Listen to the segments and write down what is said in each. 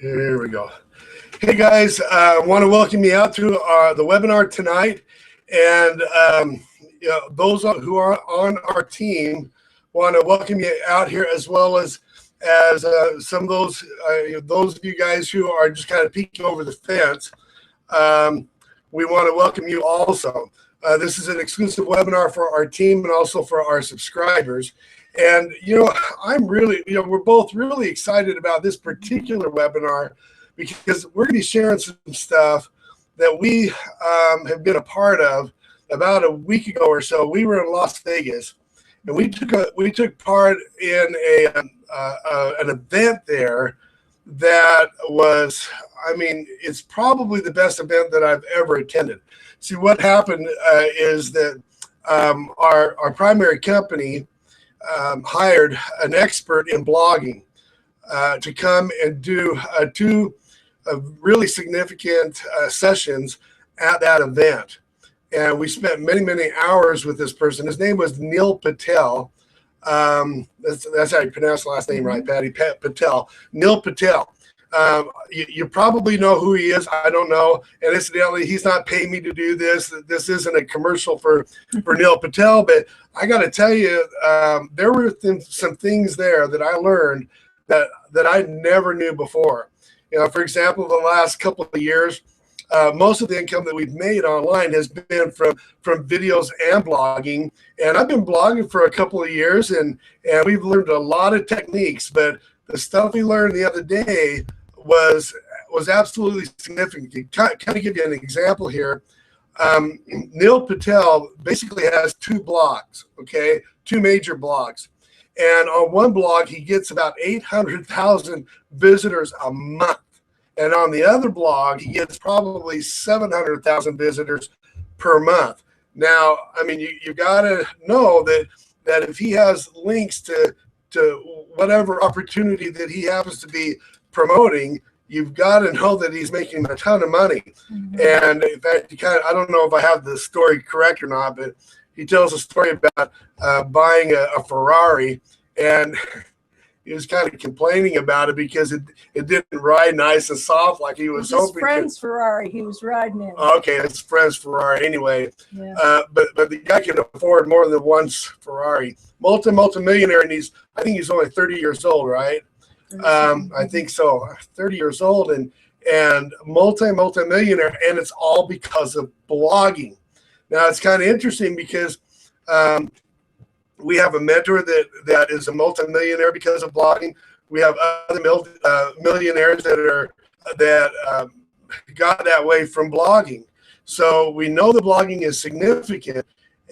Here we go. Hey guys, I want to welcome you out to the webinar tonight, and those who are on our team want to welcome you out here, as well as some of those of you guys who are just kind of peeking over the fence. We want to welcome you also. This is an exclusive webinar for our team and also for our subscribers. And, I'm really, we're both really excited about this particular webinar because we're going to be sharing some stuff that we have been a part of. About a week ago or so, we were in Las Vegas, and we took part in an event there that was, it's probably the best event that I've ever attended. See, what happened is that our primary company hired an expert in blogging to come and do two really significant sessions at that event. And we spent many hours with this person. His name was Neal Patel. That's how you pronounce the last name, right, Patty? Patel. Neal Patel. You probably know who he is. I don't know. And incidentally, he's not paying me to do this. This isn't a commercial for Neal Patel. But I got to tell you, there were some things there that I learned that I never knew before. For example, the last couple of years, most of the income that we've made online has been from videos and blogging. And I've been blogging for a couple of years, and we've learned a lot of techniques. But the stuff we learned the other day was absolutely significant. Kind of give you an example here. Neal Patel basically has two blogs, okay, two major blogs. And on one blog, he gets about 800,000 visitors a month. And on the other blog, he gets probably 700,000 visitors per month. Now, you got to know that if he has links to whatever opportunity that he happens to be promoting, you've got to know that he's making a ton of money. Mm-hmm. And in fact, I don't know if I have the story correct or not, but he tells a story about buying a Ferrari, and he was kind of complaining about it because it didn't ride nice and soft like he was hoping. His friend's Ferrari he was riding in. Okay, his friend's Ferrari anyway. Yeah. But the guy can afford more than one Ferrari. Multi-millionaire, and I think he's only 30 years old, right? I think so. 30 years old and multi-millionaire, and it's all because of blogging. Now, it's kind of interesting because we have a mentor that is a multi-millionaire because of blogging. We have other millionaires that got that way from blogging. So we know that blogging is significant,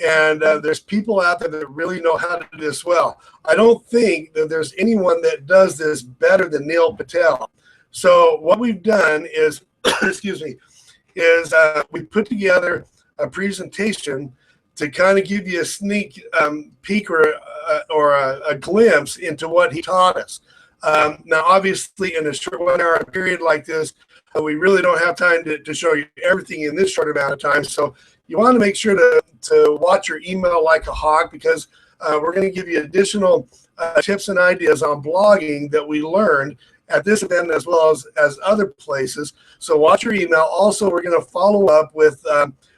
and there's people out there that really know how to do this well. I don't think that there's anyone that does this better than Neal Patel. So what we've done is, we put together a presentation to kind of give you a sneak peek or a glimpse into what he taught us. Now, obviously, in a short 1 hour period like this, we really don't have time to show you everything in this short amount of time. So you want to make sure to watch your email like a hawk, because we're going to give you additional tips and ideas on blogging that we learned at this event as well as other places. So watch your email. Also, we're going to follow up with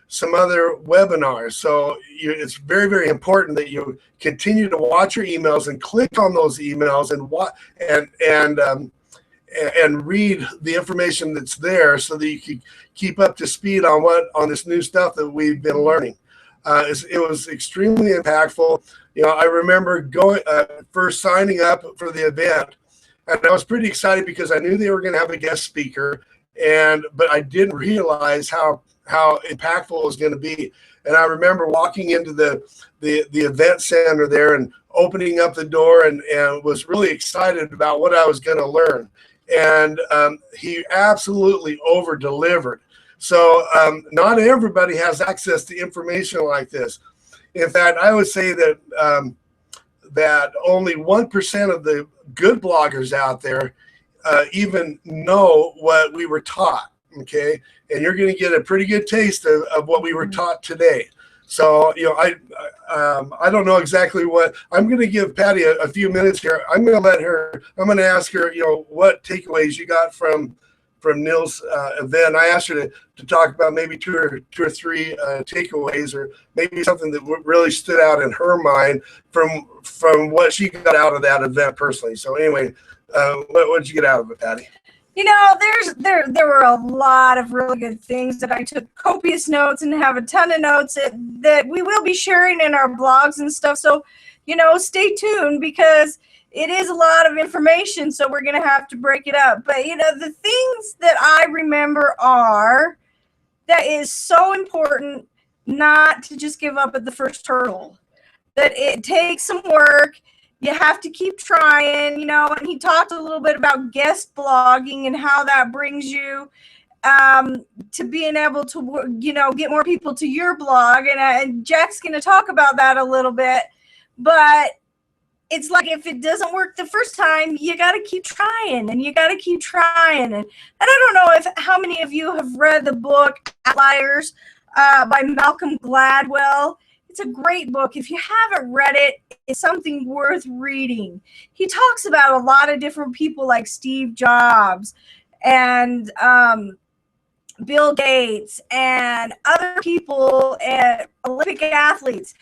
some other webinars. So it's very, very important that you continue to watch your emails and click on those emails and read the information that's there so that you can keep up to speed on this new stuff that we've been learning. It was extremely impactful. I remember first signing up for the event, and I was pretty excited because I knew they were going to have a guest speaker, but I didn't realize how impactful it was going to be. And I remember walking into the event center there and opening up the door and was really excited about what I was going to learn. And he absolutely over-delivered. So not everybody has access to information like this. In fact, I would say that only 1% of the good bloggers out there even know what we were taught. Okay, and you're going to get a pretty good taste of what we were taught today. So, I don't know exactly what I'm going to give Patty a few minutes here. I'm going to ask her, what takeaways you got from Neal's event. I asked her to talk about maybe two or three takeaways, or maybe something that really stood out in her mind from what she got out of that event personally. So anyway, what did you get out of it, Patty? There were a lot of really good things that I took copious notes and have a ton of notes that we will be sharing in our blogs and stuff. So, stay tuned because it is a lot of information. So we're going to have to break it up. But, the things that I remember are that is so important not to just give up at the first hurdle, that it takes some work. You have to keep trying, and he talked a little bit about guest blogging and how that brings you to being able to, get more people to your blog. And Jack's going to talk about that a little bit. But it's like if it doesn't work the first time, you got to keep trying and you got to keep trying. And I don't know how many of you have read the book Outliers by Malcolm Gladwell. It's a great book. If you haven't read it, it's something worth reading. He talks about a lot of different people like Steve Jobs and Bill Gates and other people and Olympic athletes.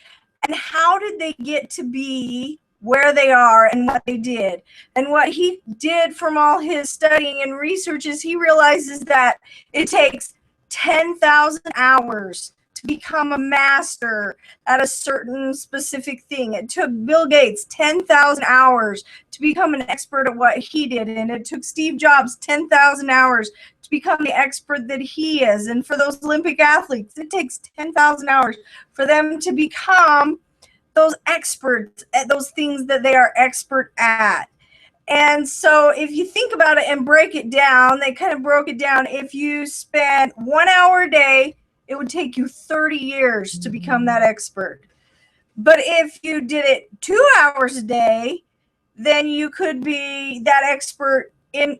And how did they get to be where they are and what they did? And what he did from all his studying and research is he realizes that it takes 10,000 hours to become a master at a certain specific thing. It took Bill Gates 10,000 hours to become an expert at what he did. And it took Steve Jobs 10,000 hours to become the expert that he is. And for those Olympic athletes, it takes 10,000 hours for them to become those experts at those things that they are expert at. And so if you think about it and break it down, they kind of broke it down. If you spend 1 hour a day, it would take you 30 years to become that expert. But if you did it 2 hours a day, then you could be that expert in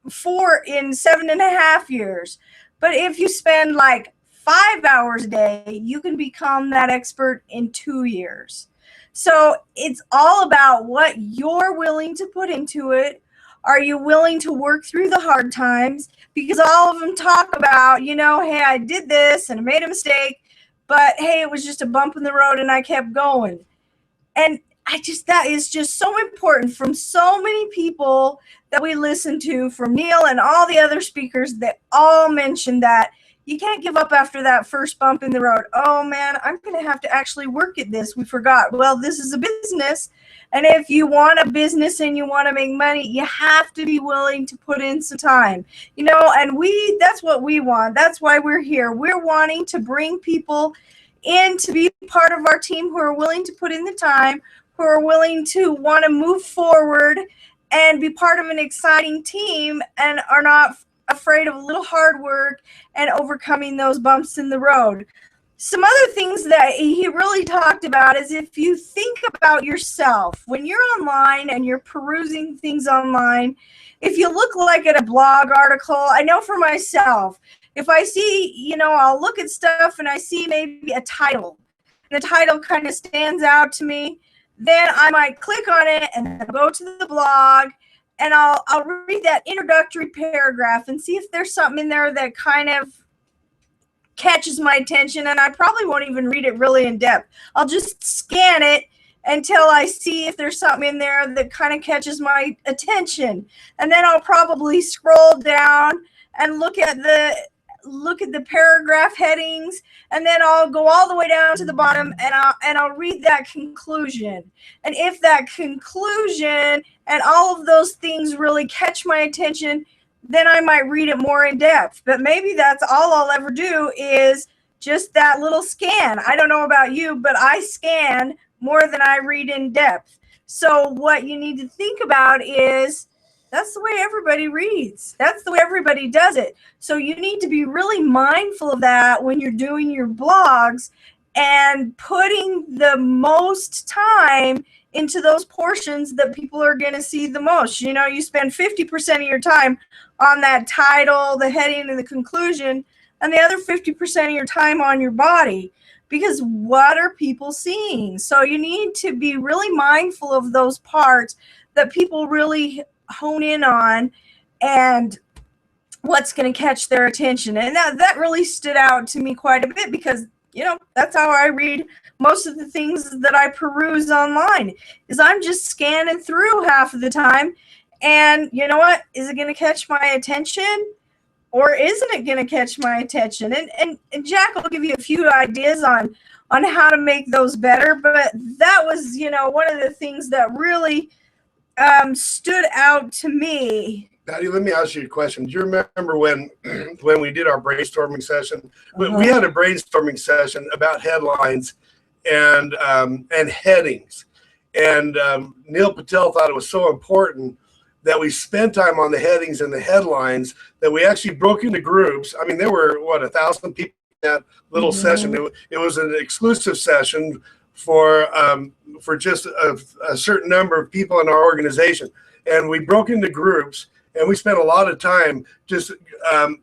7.5 years. But if you spend like 5 hours a day, you can become that expert in 2 years. So it's all about what you're willing to put into it. Are you willing to work through the hard times? Because all of them talk about, hey, I did this and I made a mistake, but hey, it was just a bump in the road and I kept going. And that is just so important from so many people that we listen to, from Neal and all the other speakers that all mentioned that you can't give up after that first bump in the road. Oh man, I'm going to have to actually work at this. We forgot. Well, this is a business. And if you want a business and you want to make money, you have to be willing to put in some time. And that's what we want. That's why we're here. We're wanting to bring people in to be part of our team who are willing to put in the time, who are willing to want to move forward and be part of an exciting team and are not afraid of a little hard work and overcoming those bumps in the road. Some other things that he really talked about is if you think about yourself, when you're online and you're perusing things online, if you look like at a blog article, I know for myself, if I see, I'll look at stuff and I see maybe a title, and the title kind of stands out to me, then I might click on it and go to the blog and I'll read that introductory paragraph and see if there's something in there that kind of catches my attention, and I probably won't even read it really in depth. I'll just scan it until I see if there's something in there that kind of catches my attention. And then I'll probably scroll down and look at the paragraph headings, and then I'll go all the way down to the bottom and I'll read that conclusion. And if that conclusion and all of those things really catch my attention, then I might read it more in depth. But maybe that's all I'll ever do is just that little scan. I don't know about you, but I scan more than I read in depth. So what you need to think about is that's the way everybody reads. That's the way everybody does it. So you need to be really mindful of that when you're doing your blogs and putting the most time into those portions that people are going to see the most. You spend 50% of your time on that title, the heading, and the conclusion, and the other 50% of your time on your body. because what are people seeing? So you need to be really mindful of those parts that people really hone in on and what's going to catch their attention. And that really stood out to me quite a bit because, you know, that's how I read most of the things that I peruse online, is I'm just scanning through half of the time. And you know what? Is it going to catch my attention or isn't it going to catch my attention? And Jack will give you a few ideas on how to make those better. But that was, you know, one of the things that really stood out to me. Patty, let me ask you a question. Do you remember when we did our brainstorming session? We had a brainstorming session about headlines and headings. And Neal Patel thought it was so important that we spent time on the headings and the headlines that we actually broke into groups. I mean, there were, 1,000 people in that little session. It was an exclusive session for just a certain number of people in our organization. And we broke into groups, and we spent a lot of time just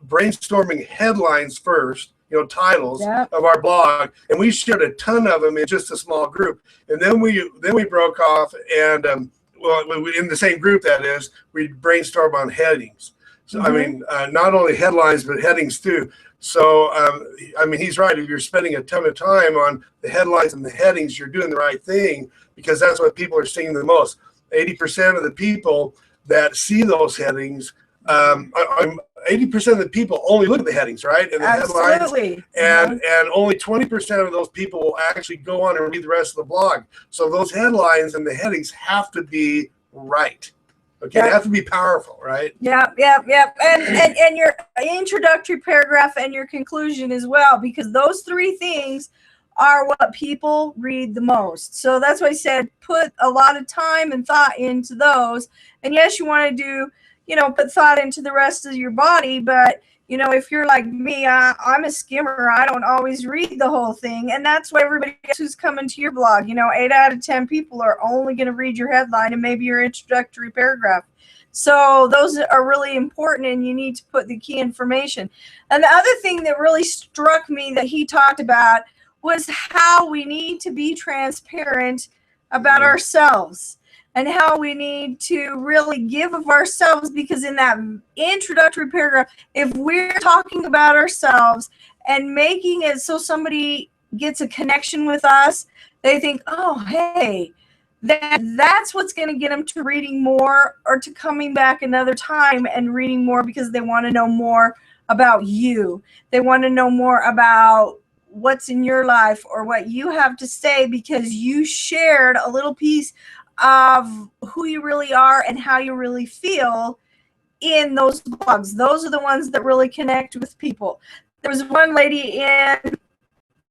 brainstorming headlines first, you know, titles of our blog, and we shared a ton of them in just a small group. And then we broke off, and in the same group, that is, we brainstorm on headings. So I mean, not only headlines but headings too. So I mean, he's right. If you're spending a ton of time on the headlines and the headings, you're doing the right thing, because that's what people are seeing the most. 80% of the people that see those headings, 80% of the people only look at the headings, right? And the headlines, and only 20% of those people will actually go on and read the rest of the blog. So those headlines and the headings have to be right. Okay, they have to be powerful, right? Yep. And your introductory paragraph and your conclusion as well, because those three things are what people read the most. So that's why I said put a lot of time and thought into those. And yes, you want to do, you know, put thought into the rest of your body. But, you know, if you're like me, I'm a skimmer. I don't always read the whole thing. And that's why everybody who's coming to your blog, you know, 8 out of 10 people are only going to read your headline and maybe your introductory paragraph. So those are really important, and you need to put the key information. And the other thing that really struck me that he talked about was how we need to be transparent about ourselves and how we need to really give of ourselves, because in that introductory paragraph, if we're talking about ourselves and making it so somebody gets a connection with us, they think, oh, hey, that's what's going to get them to reading more or to coming back another time and reading more, because they want to know more about you. They want to know more about what's in your life or what you have to say, because you shared a little piece of who you really are and how you really feel in those blogs. Those are the ones that really connect with people. There was one lady in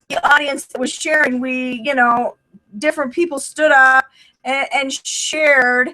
the audience that was sharing, different people stood up and shared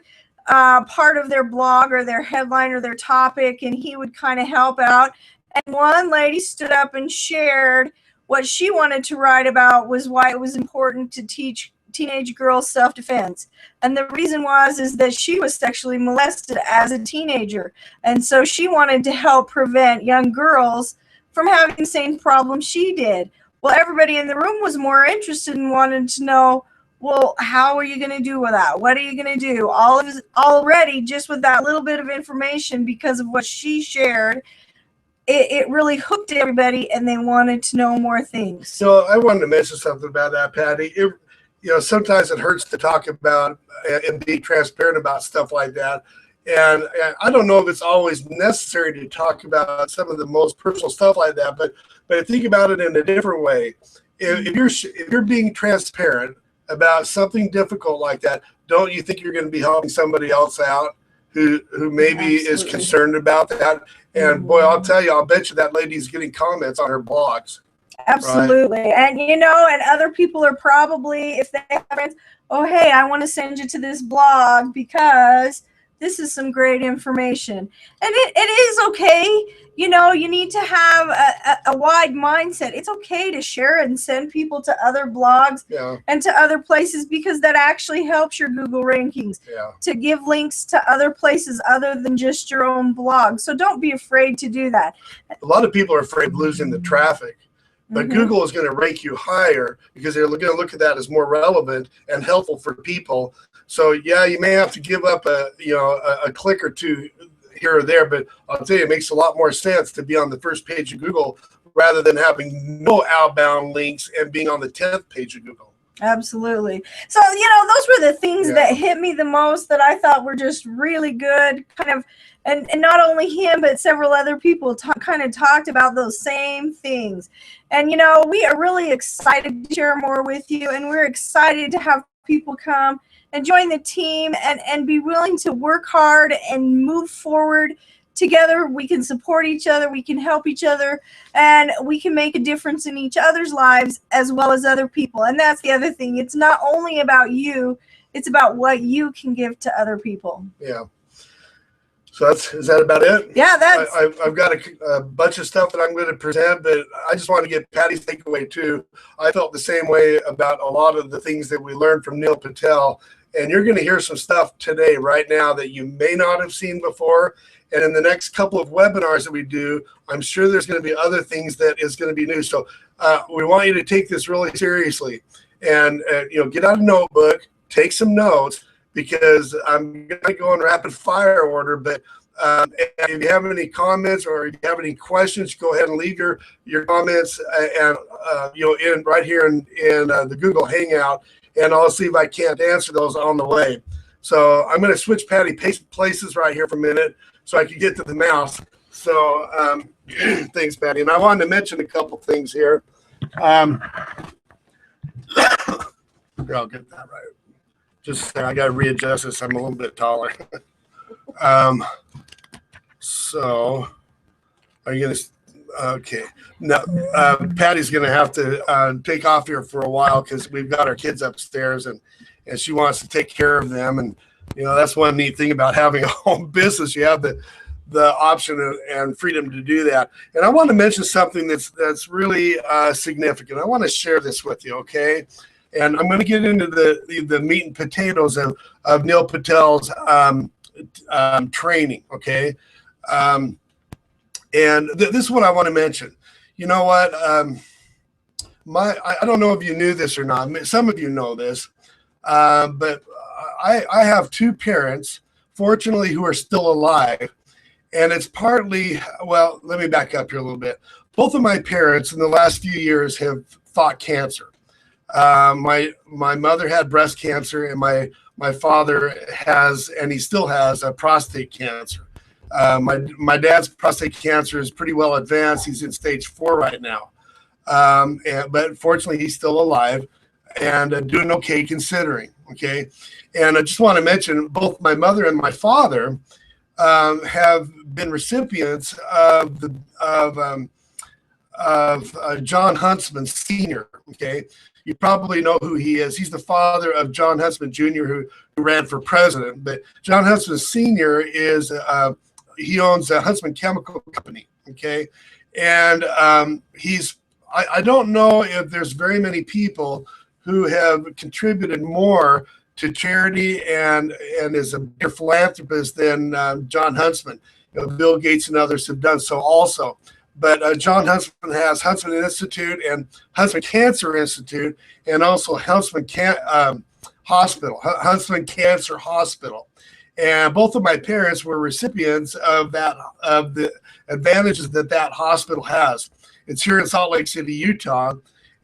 part of their blog or their headline or their topic, and he would kind of help out. And one lady stood up and shared what she wanted to write about was why it was important to teach teenage girls self-defense. And the reason is that she was sexually molested as a teenager. And so she wanted to help prevent young girls from having the same problem she did. Well, everybody in the room was more interested and wanted to know, well, how are you going to do with that? What are you going to do? Already, just with that little bit of information, because of what she shared, it really hooked everybody, and they wanted to know more things. So I wanted to mention something about that, Patty. Sometimes it hurts to talk about and be transparent about stuff like that. And I don't know if it's always necessary to talk about some of the most personal stuff like that, but think about it in a different way. If you're being transparent about something difficult like that, don't you think you're going to be helping somebody else out who maybe is concerned about that? And boy, I'll tell you, I'll bet you that lady's getting comments on her blogs. Absolutely. Right? And and other people are probably, if they have friends, oh, hey, I want to send you to this blog because this is some great information. And it is okay. You need to have a wide mindset. It's okay to share and send people to other blogs and to other places, because that actually helps your Google rankings to give links to other places other than just your own blog. So don't be afraid to do that. A lot of people are afraid of losing the traffic. But Google is going to rank you higher because they're going to look at that as more relevant and helpful for people. So yeah, you may have to give up a click or two here or there, but I'll tell you, it makes a lot more sense to be on the first page of Google rather than having no outbound links and being on the 10th page of Google. Absolutely. So, those were the things that hit me the most that I thought were just really good, kind of, and not only him, but several other people kind of talked about those same things. And, we are really excited to share more with you, and we're excited to have people come and join the team and be willing to work hard and move forward together. We can support each other, we can help each other, and we can make a difference in each other's lives as well as other people. And that's the other thing. It's not only about you, it's about what you can give to other people. Yeah. So is that about it? Yeah, I've got a bunch of stuff that I'm going to present, but I just want to get Patty's takeaway too. I felt the same way about a lot of the things that we learned from Neal Patel. And you're going to hear some stuff today, right now, that you may not have seen before. And in the next couple of webinars that we do, I'm sure there's going to be other things that is going to be new. So we want you to take this really seriously and get out a notebook, take some notes, because I'm going to go in rapid fire order. But if you have any comments or if you have any questions, go ahead and leave your comments and in right here in the Google Hangout, and I'll see if I can't answer those on the way. So I'm going to switch Patty places right here for a minute so I can get to the mouse. So thanks, Patty. And I wanted to mention a couple things here. Here, I'll get that right. Just I got to readjust this. I'm a little bit taller. So are you going to? Okay. No, Patty's going to have to take off here for a while because we've got our kids upstairs and she wants to take care of them. And, that's one neat thing about having a home business. You have the option and freedom to do that. And I want to mention something that's really significant. I want to share this with you, okay? And I'm going to get into the meat and potatoes of Neal Patel's training, okay? And this is what I want to mention. You know what? I don't know if you knew this or not. Some of you know this, but I have two parents, fortunately, who are still alive. And it's partly, well, let me back up here a little bit. Both of my parents in the last few years have fought cancer. My mother had breast cancer, and my father has, and he still has, prostate cancer. My dad's prostate cancer is pretty well advanced. He's in stage 4 right now. But fortunately, he's still alive and doing okay considering. Okay. And I just want to mention both my mother and my father have been recipients of John Huntsman Sr. Okay. You probably know who he is. He's the father of John Huntsman Jr., who ran for president. But John Huntsman Sr. is he owns a Huntsman Chemical Company, okay? And I don't know if there's very many people who have contributed more to charity and is a bigger philanthropist than John Huntsman. Bill Gates and others have done so also. But John Huntsman has Huntsman Institute and Huntsman Cancer Institute, and also Huntsman Hospital, Huntsman Cancer Hospital. And both of my parents were recipients of the advantages that hospital has. It's here in Salt Lake City, Utah.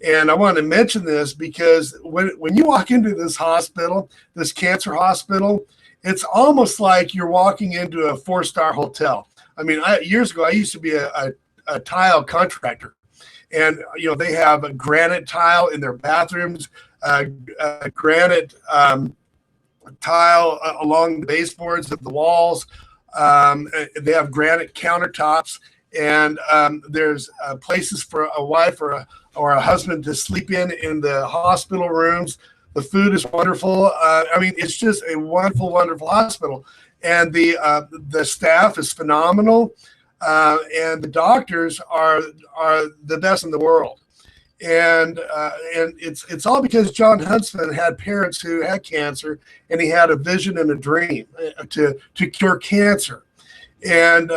And I want to mention this because when you walk into this hospital, this cancer hospital, it's almost like you're walking into a 4-star hotel. I mean, years ago, I used to be a tile contractor, and they have a granite tile in their bathrooms, granite tile along the baseboards of the walls. They have granite countertops, and there's places for a wife or a husband to sleep in the hospital rooms. The food is wonderful. I mean, it's just a wonderful, wonderful hospital, and the staff is phenomenal. And the doctors are the best in the world, and it's all because John Huntsman had parents who had cancer, and he had a vision and a dream to cure cancer. And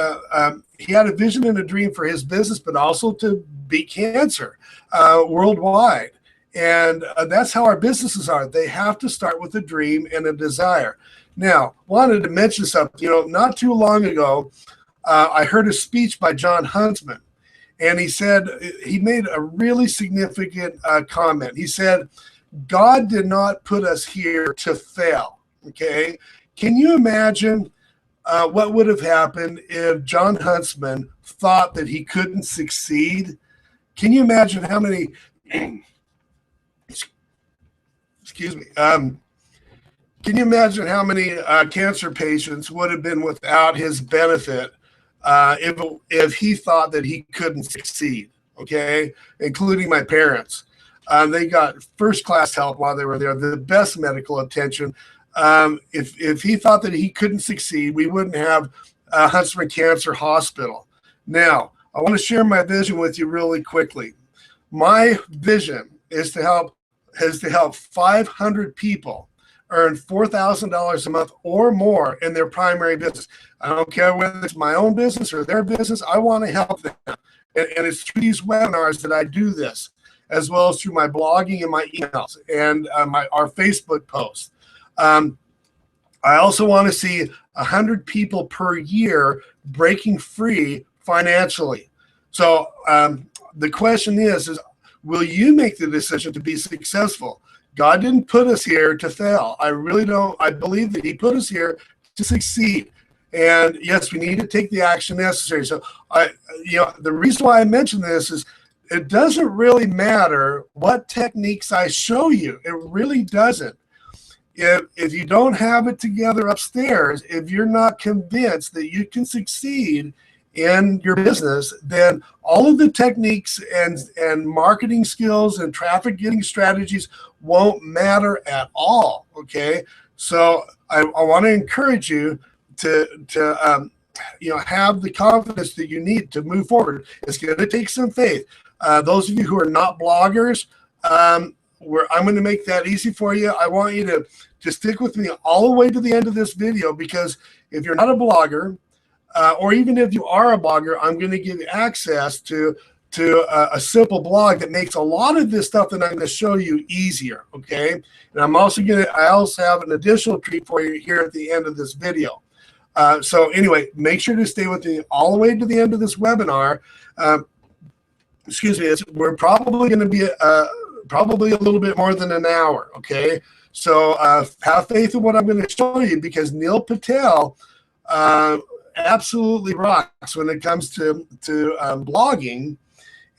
he had a vision and a dream for his business, but also to beat cancer worldwide. And that's how our businesses are. They have to start with a dream and a desire. Now, wanted to mention something. Not too long ago, I heard a speech by John Huntsman, and he said, he made a really significant comment. He said, God did not put us here to fail. Okay. Can you imagine what would have happened if John Huntsman thought that he couldn't succeed? Can you imagine how many, excuse me, can you imagine how many cancer patients would have been without his benefit if he thought that he couldn't succeed? Okay, including my parents. They got first-class help while they were there, the best medical attention. If he thought that he couldn't succeed, we wouldn't have Huntsman Cancer Hospital. Now, I want to share my vision with you really quickly. My vision is to help 500 people earn $4,000 a month or more in their primary business. I don't care whether it's my own business or their business. I want to help them. And it's through these webinars that I do this, as well as through my blogging and my emails and our Facebook posts. I also want to see 100 people per year breaking free financially. So the question is will you make the decision to be successful? God didn't put us here to fail. I really don't. I believe that he put us here to succeed. And yes, we need to take the action necessary. So the reason why I mention this is it doesn't really matter what techniques I show you. It really doesn't. If you don't have it together upstairs, if you're not convinced that you can succeed in your business, then all of the techniques and marketing skills and traffic getting strategies won't matter at all. Okay, so I want to encourage you to have the confidence that you need to move forward. It's going to take some faith. Those of you who are not bloggers, I'm going to make that easy for you. I want you to stick with me all the way to the end of this video, because if you're not a blogger, or even if you are a blogger, I'm going to give you access to a simple blog that makes a lot of this stuff that I'm going to show you easier. Okay, and I also have an additional treat for you here at the end of this video. So anyway, make sure to stay with me all the way to the end of this webinar. Excuse me, we're probably going to be probably a little bit more than an hour. Okay, so have faith in what I'm going to show you, because Neal Patel absolutely rocks when it comes to blogging,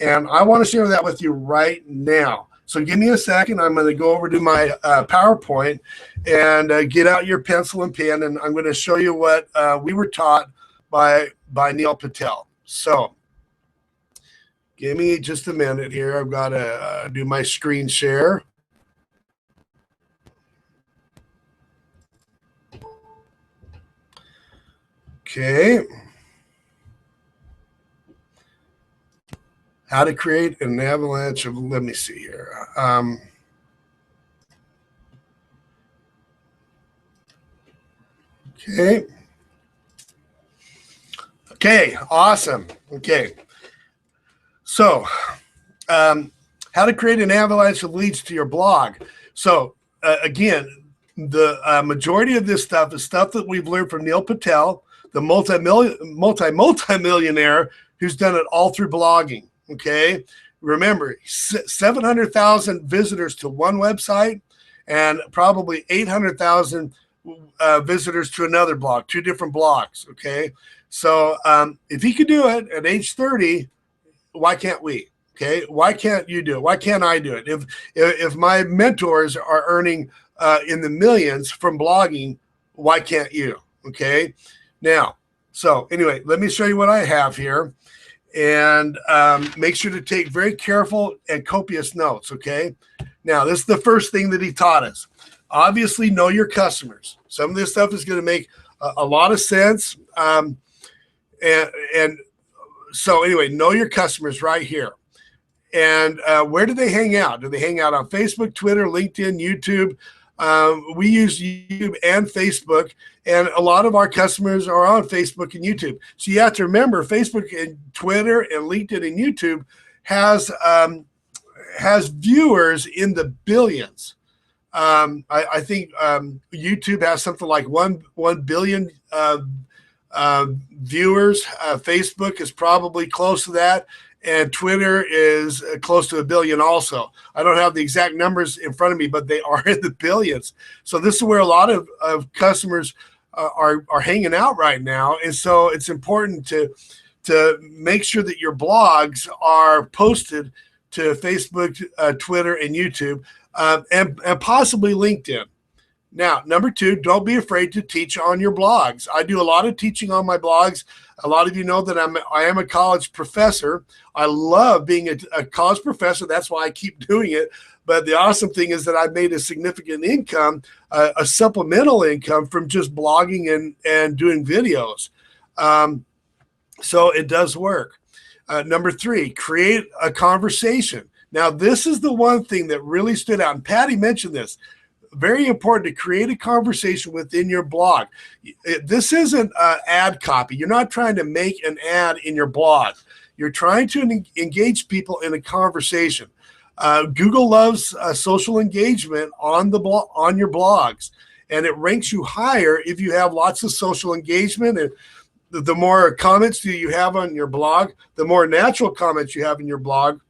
and I want to share that with you right now. So give me a second. I'm going to go over to my PowerPoint and get out your pencil and pen, and I'm going to show you what we were taught by Neal Patel. So give me just a minute here. I've got to do my screen share. Okay. How to create an avalanche of, let me see here. Okay. Okay, awesome. Okay. So, how to create an avalanche of leads to your blog. So, again, the majority of this stuff is stuff that we've learned from Neal Patel, the multi-millionaire who's done it all through blogging. Okay. Remember, 700,000 visitors to one website and probably 800,000 visitors to another blog, 2 different blogs. Okay. So if he could do it at age 30, why can't we? Okay. Why can't you do it? Why can't I do it? If my mentors are earning in the millions from blogging, why can't you? Okay. Now, so anyway, let me show you what I have here, and make sure to take very careful and copious notes. Okay. Now, this is the first thing that he taught us. Obviously, know your customers. Some of this stuff is going to make a lot of sense. And so anyway, know your customers right here. And where do they hang out? Do they hang out on Facebook, Twitter, LinkedIn, YouTube? We use YouTube and Facebook, and a lot of our customers are on Facebook and YouTube. So you have to remember, Facebook and Twitter and LinkedIn and YouTube has viewers in the billions. I think YouTube has something like 1 billion viewers. Facebook is probably close to that, and Twitter is close to 1 billion also. I don't have the exact numbers in front of me, but they are in the billions. So this is where a lot of customers are hanging out right now. And so it's important to make sure that your blogs are posted to Facebook, Twitter, and YouTube, and possibly LinkedIn. Now, number 2, don't be afraid to teach on your blogs. I do a lot of teaching on my blogs. A lot of you know that I am a college professor. I love being a college professor. That's why I keep doing it. But the awesome thing is that I've made a significant income, a supplemental income from just blogging and doing videos. So it does work. Number 3, create a conversation. Now, this is the one thing that really stood out. And Patty mentioned this. Very important to create a conversation within your blog. This isn't ad copy. You're not trying to make an ad in your blog. You're trying to engage people in a conversation. Google loves social engagement on your blogs, and it ranks you higher if you have lots of social engagement. And the more comments you have on your blog, the more natural comments you have in your blog,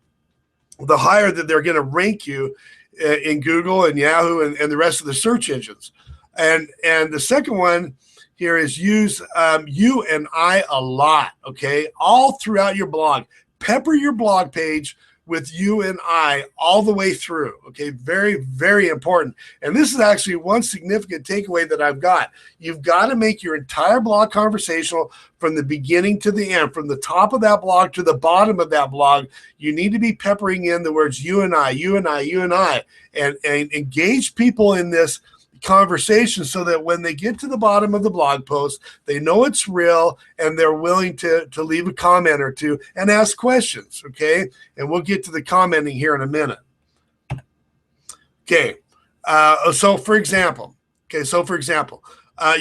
the higher that they're going to rank you in Google and Yahoo and the rest of the search engines. And the second one here is use you and I a lot, okay? All throughout your blog. Pepper your blog page with you and I all the way through, okay? Very, very important. And this is actually one significant takeaway that I've got. You've got to make your entire blog conversational from the beginning to the end, from the top of that blog to the bottom of that blog. You need to be peppering in the words you and I, you and I, you and I, and engage people in this conversation so that when they get to the bottom of the blog post, they know it's real and they're willing to leave a comment or two and ask questions, okay? And we'll get to the commenting here in a minute. Okay, so for example,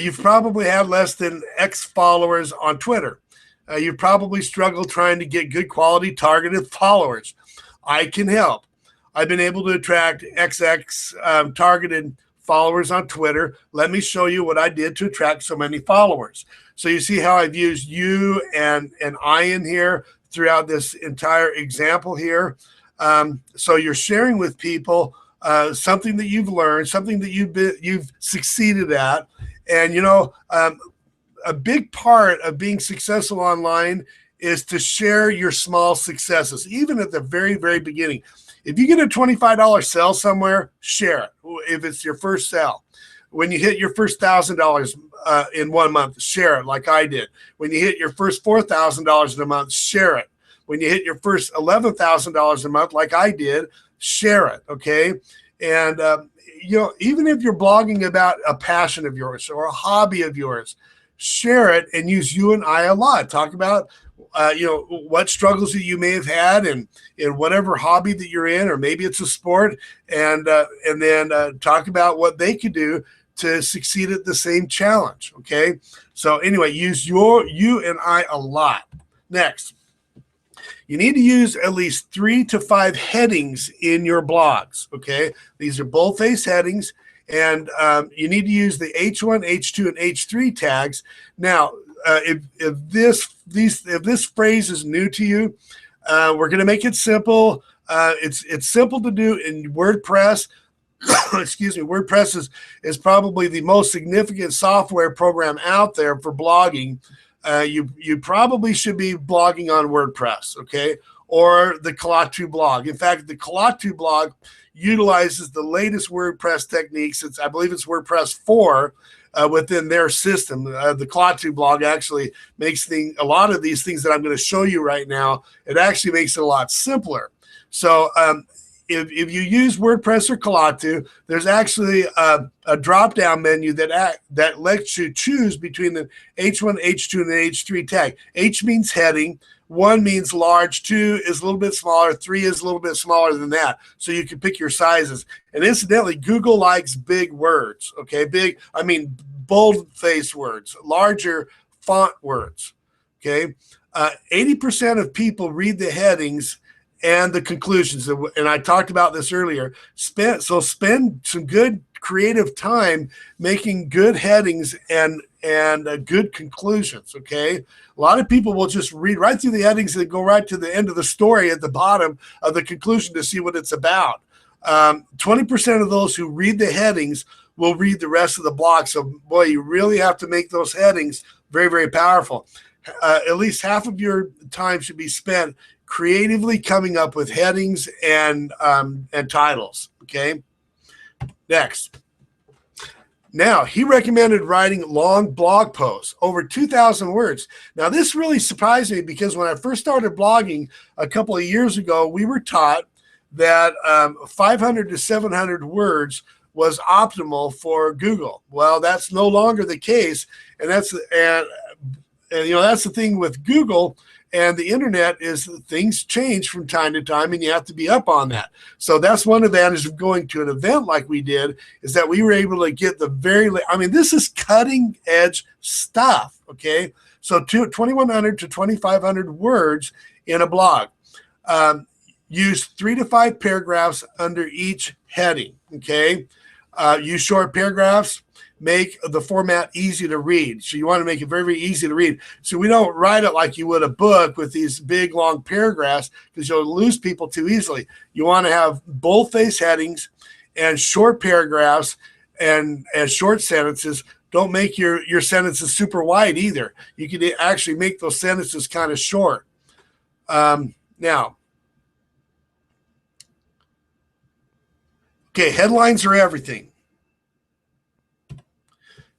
you've probably had less than X followers on Twitter. You've probably struggled trying to get good quality targeted followers. I can help. I've been able to attract XX targeted followers on Twitter. Let me show you what I did to attract so many followers. So you see how I've used you and I in here throughout this entire example here. So you're sharing with people something that you've learned, something that you've succeeded at. And, you know, a big part of being successful online is to share your small successes, even at the very, very beginning. If you get a $25 sale somewhere, share it. If it's your first sale, when you hit your first $1,000 in 1 month, share it like I did. When you hit your first $4,000 in a month, share it. When you hit your first $11,000 a month, like I did, share it. Okay. And, you know, even if you're blogging about a passion of yours or a hobby of yours, share it and use you and I a lot. Talk about you know, what struggles that you may have had in whatever hobby that you're in, or maybe it's a sport, and then talk about what they could do to succeed at the same challenge. Okay. So anyway, use you and I a lot. Next, you need to use at least 3 to 5 headings in your blogs. Okay. These are boldface headings, and you need to use the H1, H2, and H3 tags. Now, if this phrase is new to you, we're going to make it simple. It's simple to do in WordPress. Excuse me. WordPress is probably the most significant software program out there for blogging. You probably should be blogging on WordPress, okay, or the Kalatu blog. In fact, the Kalatu blog utilizes the latest WordPress techniques. I believe it's WordPress 4. Within their system. The Kalatu blog actually makes a lot of these things that I'm going to show you right now, it actually makes it a lot simpler. So if you use WordPress or Kalatu, there's actually a drop-down menu that lets you choose between the H1, H2, and the H3 tag. H means heading, 1 means large, 2 is a little bit smaller, 3 is a little bit smaller than that. So you can pick your sizes. And incidentally, Google likes big words, okay? Big, I mean bold-faced words, larger font words, okay? 80% of people read the headings and the conclusions. And I talked about this earlier. Spend some good creative time making good headings and good conclusions, okay? A lot of people will just read right through the headings and go right to the end of the story at the bottom of the conclusion to see what it's about. 20% of those who read the headings will read the rest of the blog. So, boy, you really have to make those headings very, very powerful. At least half of your time should be spent creatively coming up with headings and titles, okay? Next. Now, he recommended writing long blog posts, over 2,000 words. Now, this really surprised me because when I first started blogging a couple of years ago, we were taught that 500 to 700 words was optimal for Google. Well, that's no longer the case, and that's the thing with Google and the internet is things change from time to time, and you have to be up on that. So that's one advantage of going to an event like we did, is that we were able to get this is cutting edge stuff, okay? So 2,100 to 2,500 words in a blog. Use 3 to 5 paragraphs under each heading, okay? Use short paragraphs. Make the format easy to read. So you want to make it very, very easy to read. So we don't write it like you would a book with these big, long paragraphs because you'll lose people too easily. You want to have bold-faced headings and short paragraphs and short sentences. Don't make your sentences super wide either. You can actually make those sentences kind of short. Now, okay, headlines are everything.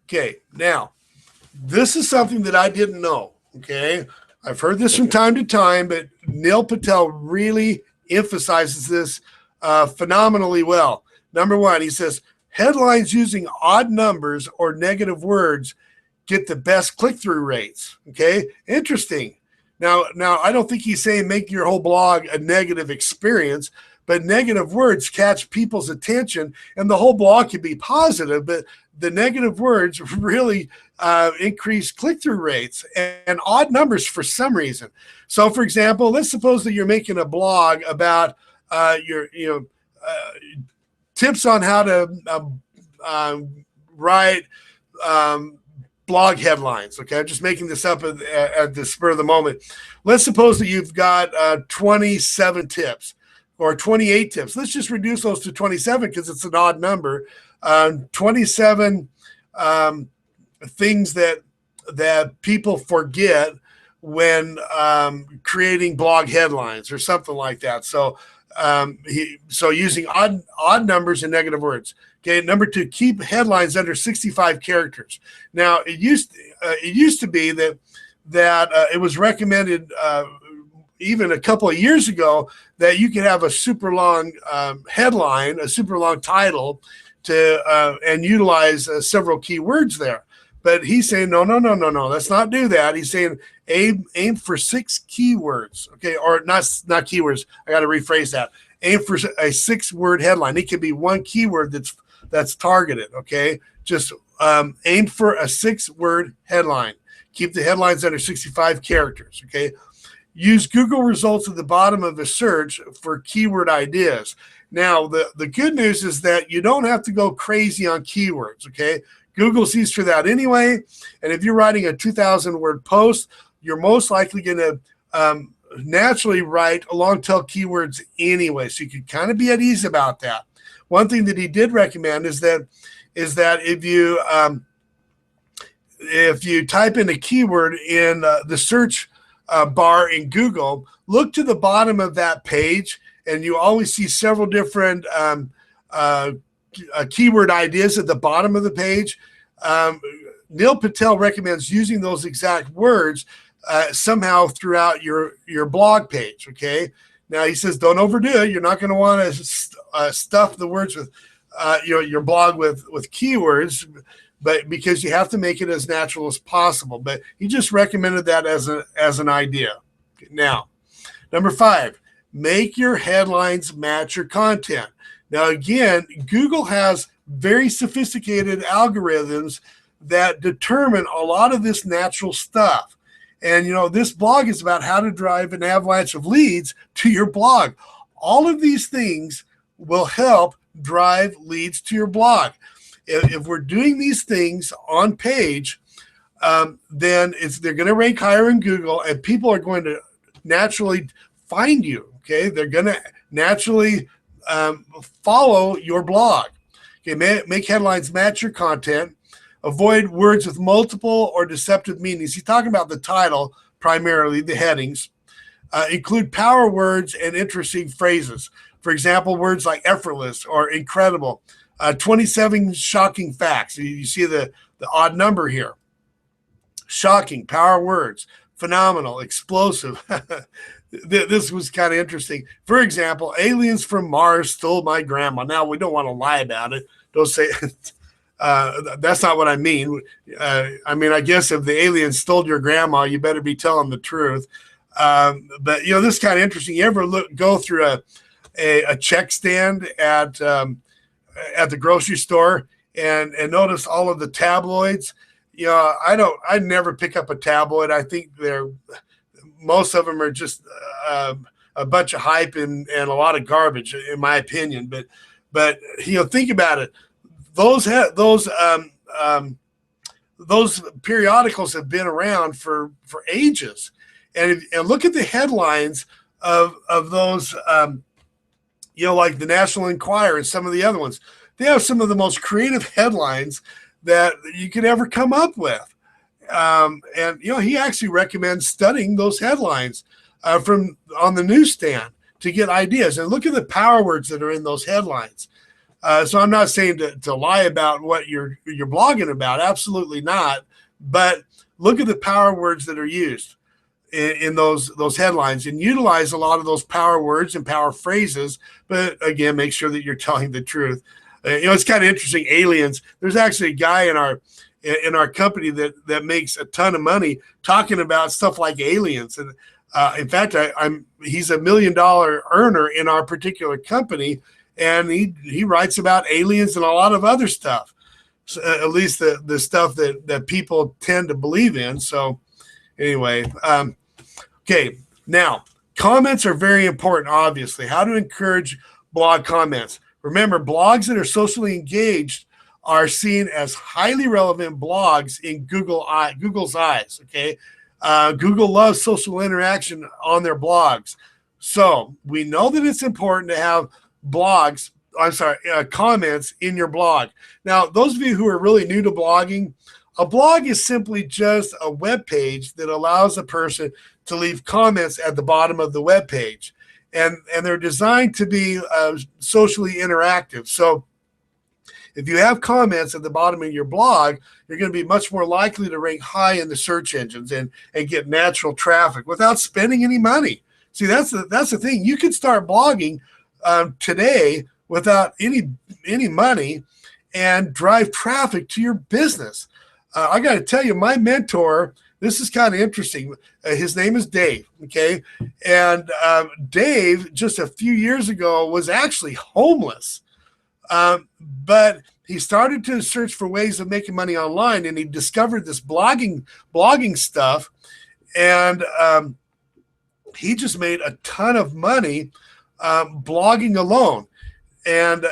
Okay, now, this is something that I didn't know, okay? I've heard this from time to time, but Neal Patel really emphasizes this phenomenally well. Number 1, he says, headlines using odd numbers or negative words get the best click-through rates, okay? Interesting. Now, I don't think he's saying make your whole blog a negative experience, but negative words catch people's attention, and the whole blog can be positive, but the negative words really increase click-through rates and odd numbers for some reason. So, for example, let's suppose that you're making a blog about tips on how to write blog headlines. Okay, I'm just making this up at the spur of the moment. Let's suppose that you've got 27 tips or 28 tips. Let's just reduce those to 27 because it's an odd number. 27 things that people forget when creating blog headlines or something like that. So using odd numbers and negative words. Okay, number 2, keep headlines under 65 characters. Now it used to be that it was recommended even a couple of years ago that you could have a super long headline, a super long title, and utilize several keywords there. But he's saying, no, let's not do that. He's saying aim for 6 keywords, okay, or not keywords. I got to rephrase that. Aim for a 6-word headline. It could be 1 keyword that's targeted, okay? Just aim for a 6-word headline. Keep the headlines under 65 characters, okay? Use Google results at the bottom of the search for keyword ideas. Now, the good news is that you don't have to go crazy on keywords, okay? Google sees through that anyway, and if you're writing a 2,000-word post, you're most likely going to naturally write long tail keywords anyway, so you can kind of be at ease about that. One thing that he did recommend is that if you type in a keyword in the search bar in Google, look to the bottom of that page, and you always see several different keyword ideas at the bottom of the page. Neal Patel recommends using those exact words somehow throughout your blog page, okay? Now he says, don't overdo it. You're not going to want to stuff the words with, your blog with keywords, but because you have to make it as natural as possible. But he just recommended that as an idea. Now, number 5, make your headlines match your content. Now, again, Google has very sophisticated algorithms that determine a lot of this natural stuff. And, this blog is about how to drive an avalanche of leads to your blog. All of these things will help drive leads to your blog. If we're doing these things on page, then they're going to rank higher in Google, and people are going to naturally find you. Okay, they're going to naturally follow your blog. Okay, make headlines match your content. Avoid words with multiple or deceptive meanings. He's talking about the title primarily, the headings. Include power words and interesting phrases. For example, words like effortless or incredible. 27 shocking facts. You see the odd number here. Shocking, power words, phenomenal, explosive. This was kind of interesting. For example, aliens from Mars stole my grandma. Now, we don't want to lie about it. Don't say that's not what I mean. I guess if the aliens stole your grandma, you better be telling the truth. But this is kind of interesting. You ever go through a check stand at the grocery store and notice all of the tabloids? I never pick up a tabloid. I think most of them are just a bunch of hype and a lot of garbage, in my opinion. But think about it. Those periodicals have been around for ages, and look at the headlines of those. Like the National Enquirer and some of the other ones. They have some of the most creative headlines that you could ever come up with. He actually recommends studying those headlines from on the newsstand to get ideas. And look at the power words that are in those headlines. So I'm not saying to lie about what you're blogging about. Absolutely not. But look at the power words that are used in those headlines, and utilize a lot of those power words and power phrases. But again, make sure that you're telling the truth. It's kind of interesting. Aliens. There's actually a guy in our company that makes a ton of money talking about stuff like aliens. And in fact, he's $1 million earner in our particular company, and he writes about aliens and a lot of other stuff. So, at least the stuff that people tend to believe in. So anyway, okay. Now, comments are very important, obviously. How to encourage blog comments. Remember, blogs that are socially engaged are seen as highly relevant blogs in Google's eyes, okay? Google loves social interaction on their blogs. So we know that it's important to have comments in your blog. Now, those of you who are really new to blogging, a blog is simply just a web page that allows a person to leave comments at the bottom of the web page. And they're designed to be socially interactive. So if you have comments at the bottom of your blog, you're going to be much more likely to rank high in the search engines and get natural traffic without spending any money. See, that's the thing. You can start blogging today without any money and drive traffic to your business. I got to tell you, my mentor, this is kind of interesting. His name is Dave, okay? And Dave, just a few years ago, was actually homeless. But he started to search for ways of making money online, and he discovered this blogging stuff. And he just made a ton of money blogging alone. And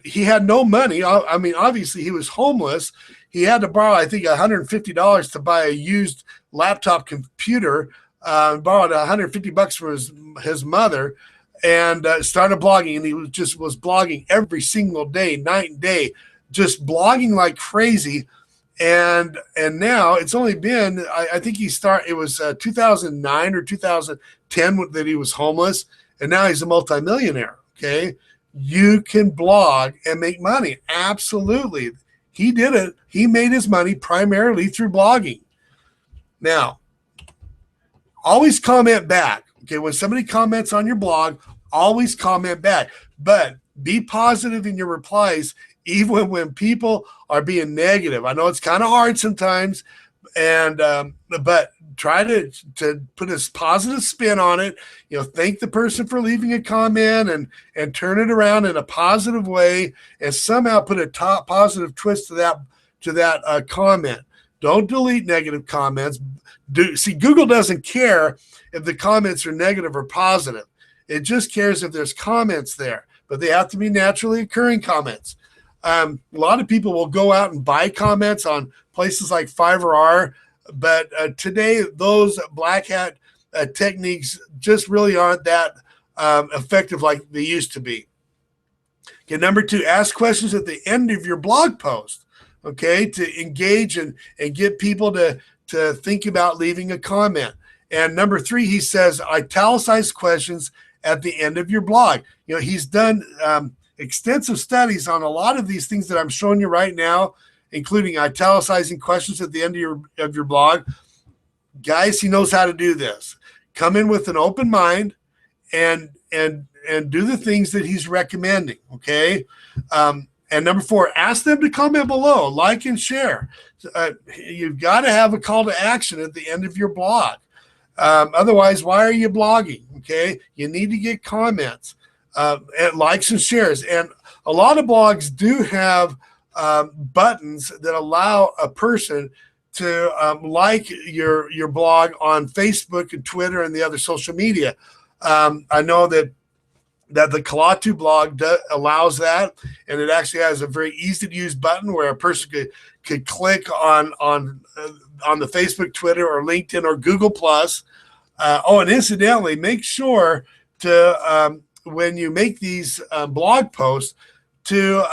he had no money. I mean, obviously, he was homeless. He had to borrow, I think, $150 to buy a used laptop computer. Borrowed $150 from his mother, and started blogging. And he was blogging every single day, night and day, just blogging like crazy. And now it's only been, I think it was 2009 or 2010 that he was homeless, and now he's a multimillionaire. Okay, you can blog and make money. Absolutely. He did it. He made his money primarily through blogging. Now, always comment back. Okay, when somebody comments on your blog, always comment back, but be positive in your replies, even when people are being negative. I know it's kind of hard sometimes, and but try to put a positive spin on it. Thank the person for leaving a comment and turn it around in a positive way, and somehow put a positive twist to that comment. Don't delete negative comments. See, Google doesn't care if the comments are negative or positive. It just cares if there's comments there, but they have to be naturally occurring comments. A lot of people will go out and buy comments on places like Fiverr, but today those black hat techniques just really aren't that effective like they used to be. Okay, number 2, ask questions at the end of your blog post, okay, to engage and get people to think about leaving a comment. And number 3, he says, italicize questions at the end of your blog. He's done extensive studies on a lot of these things that I'm showing you right now, including italicizing questions at the end of your blog. Guys, he knows how to do this. Come in with an open mind and do the things that he's recommending, okay? And number 4, ask them to comment below, like and share. You've got to have a call to action at the end of your blog. Otherwise, why are you blogging? Okay, you need to get comments, and likes and shares. And a lot of blogs do have buttons that allow a person to like your blog on Facebook and Twitter and the other social media. I know that the Kalatu blog allows that, and it actually has a very easy to use button where a person could click on the Facebook, Twitter, or LinkedIn or Google Plus. And incidentally, make sure to when you make these blog posts to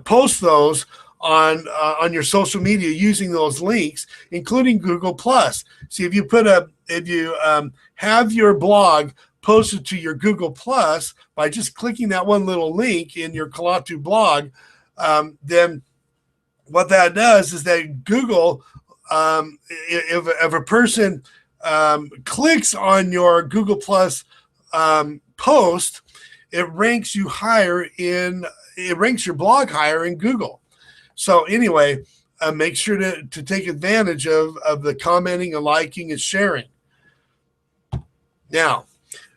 post those on your social media using those links, including Google Plus. See, if you have your blog posted to your Google Plus by just clicking that one little link in your Kalatu blog, then what that does is that Google, if a person clicks on your Google Plus post, it ranks your blog higher in Google. So anyway, make sure to take advantage of the commenting and liking and sharing. Now,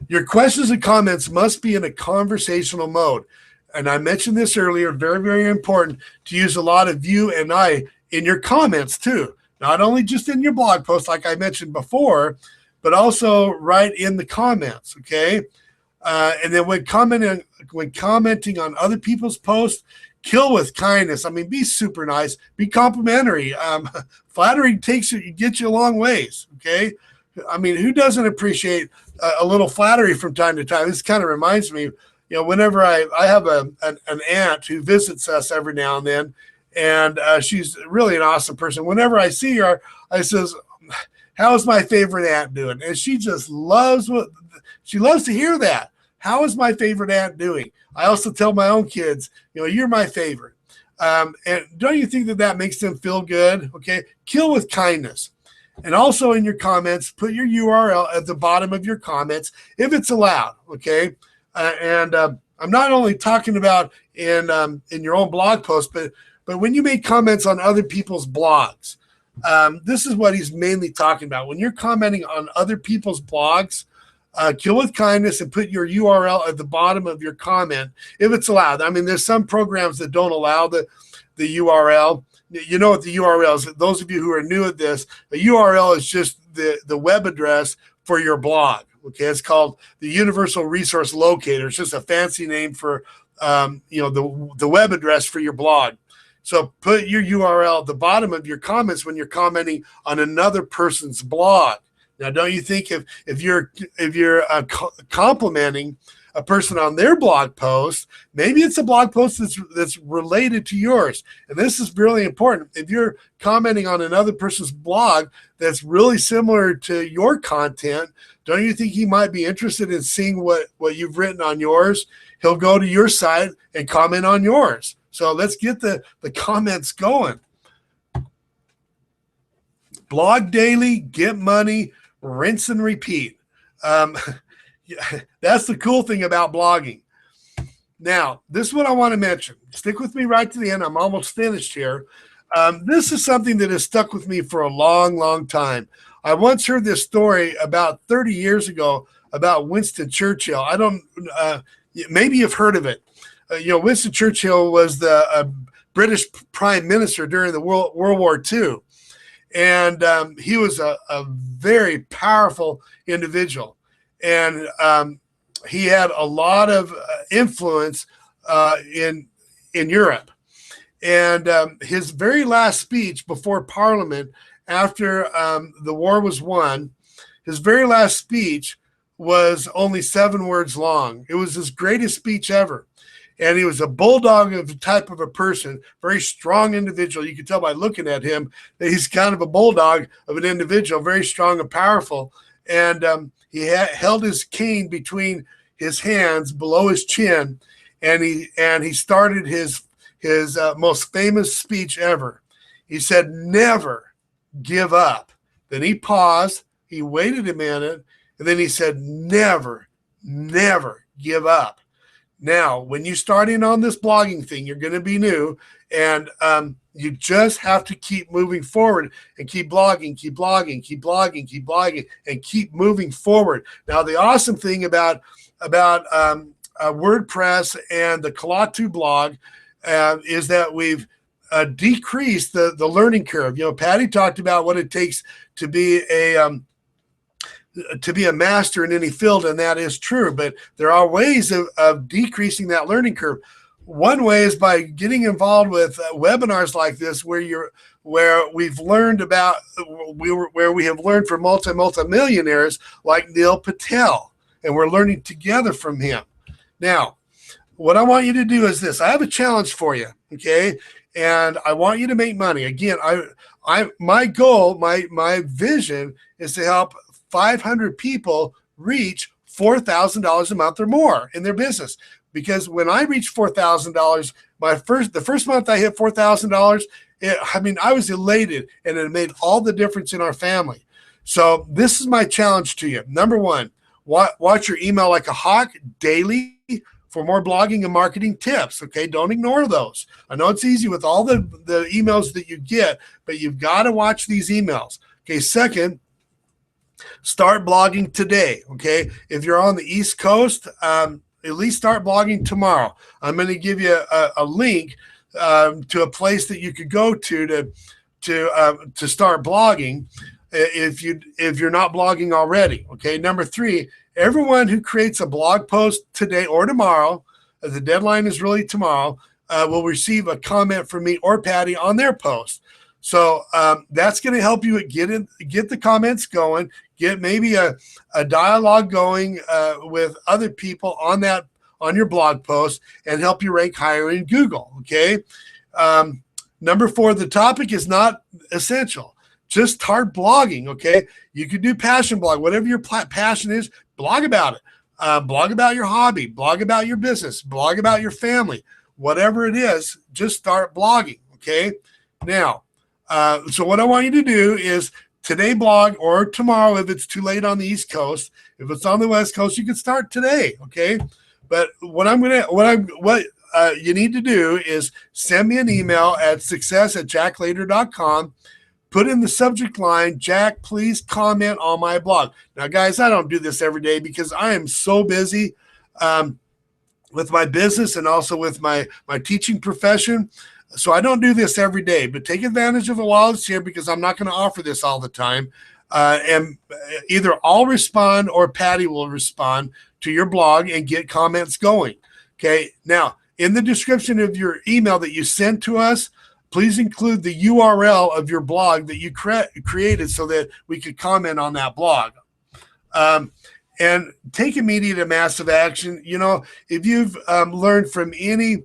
your questions and comments must be in a conversational mode. And I mentioned this earlier, very, very important to use a lot of you and I in your comments too. Not only just in your blog post, like I mentioned before, but also right in the comments, okay? And then when commenting on other people's posts, kill with kindness. I mean, be super nice, be complimentary. Flattery gets you a long ways, okay? I mean, who doesn't appreciate a little flattery from time to time? This kind of reminds me, whenever I have an aunt who visits us every now and then, and she's really an awesome person. Whenever I see her, I says, "How's my favorite aunt doing?" And she just loves to hear that. How is my favorite aunt doing? I also tell my own kids, you're my favorite. And don't you think that makes them feel good? Okay, kill with kindness. And also in your comments, put your URL at the bottom of your comments if it's allowed. Okay, and I'm not only talking about in your own blog post, but when you make comments on other people's blogs, this is what he's mainly talking about. When you're commenting on other people's blogs, kill with kindness and put your URL at the bottom of your comment if it's allowed. I mean, there's some programs that don't allow the URL. You know what the URL is. Those of you who are new at this, the URL is just the web address for your blog. Okay, it's called the Universal Resource Locator. It's just a fancy name for the web address for your blog. So put your URL at the bottom of your comments when you're commenting on another person's blog. Now, don't you think if you're complimenting a person on their blog post, maybe it's a blog post that's related to yours. And this is really important. If you're commenting on another person's blog that's really similar to your content, don't you think he might be interested in seeing what you've written on yours? He'll go to your site and comment on yours. So let's get the comments going. Blog daily, get money, rinse and repeat. That's the cool thing about blogging. Now, this is what I want to mention. Stick with me right to the end. I'm almost finished here. This is something that has stuck with me for a long, long time. I once heard this story about 30 years ago about Winston Churchill. I don't, maybe you've heard of it. Winston Churchill was the British Prime Minister during the World War II. And he was a very powerful individual. And he had a lot of influence in Europe. And his very last speech before Parliament, after the war was won, his very last speech was only 7 words long. It was his greatest speech ever. And he was a bulldog of the type of a person, very strong individual. You can tell by looking at him that he's kind of a bulldog of an individual, very strong and powerful. And he held his cane between his hands below his chin, and he started his most famous speech ever. He said, "Never give up." Then he paused, he waited a minute, and then he said, "Never, never give up." Now, when you start in on this blogging thing, you're going to be new, and you just have to keep moving forward and keep blogging, keep blogging, keep blogging, keep blogging, and keep moving forward. Now, the awesome thing about WordPress and the Kalatu blog is that we've decreased the learning curve. Patty talked about what it takes to be a master in any field, and that is true. But there are ways of decreasing that learning curve. One way is by getting involved with webinars like this, where we've learned about where we have learned from multi-millionaires like Neal Patel, and we're learning together from him. Now, what I want you to do is this. I have a challenge for you, okay? And I want you to make money. Again, my goal, my vision is to help 500 people reach $4,000 a month or more in their business. Because when I reached $4,000, the first month I hit $4,000, I was elated, and it made all the difference in our family. So this is my challenge to you. Number one, watch your email like a hawk daily for more blogging and marketing tips. Okay, don't ignore those. I know it's easy with all the emails that you get, but you've got to watch these emails. Okay, second, start blogging today. Okay, if you're on the East Coast, at least start blogging tomorrow. I'm going to give you a link to a place that you could go to start blogging if you're not blogging already. Okay, number 3, everyone who creates a blog post today or tomorrow, the deadline is really tomorrow, will receive a comment from me or Patty on their post. So that's going to help you get the comments going, get maybe a dialogue going with other people on your blog post, and help you rank higher in Google. Okay. Number 4, the topic is not essential. Just start blogging. Okay. You can do passion blog, whatever your passion is, blog about it. Blog about your hobby, blog about your business, blog about your family, whatever it is, just start blogging. Okay. Now, so what I want you to do is today blog, or tomorrow if it's too late on the East Coast. If it's on the West Coast, you can start today. Okay. But what you need to do is send me an email at success@jacklater.com. Put in the subject line, "Jack, please comment on my blog." Now, guys, I don't do this every day because I am so busy with my business and also with my teaching profession. So I don't do this every day, but take advantage of it while it's here, because I'm not going to offer this all the time. And either I'll respond or Patty will respond to your blog and get comments going. Okay. Now, in the description of your email that you send to us, please include the URL of your blog that you created so that we could comment on that blog. And take immediate and massive action. If you've learned from any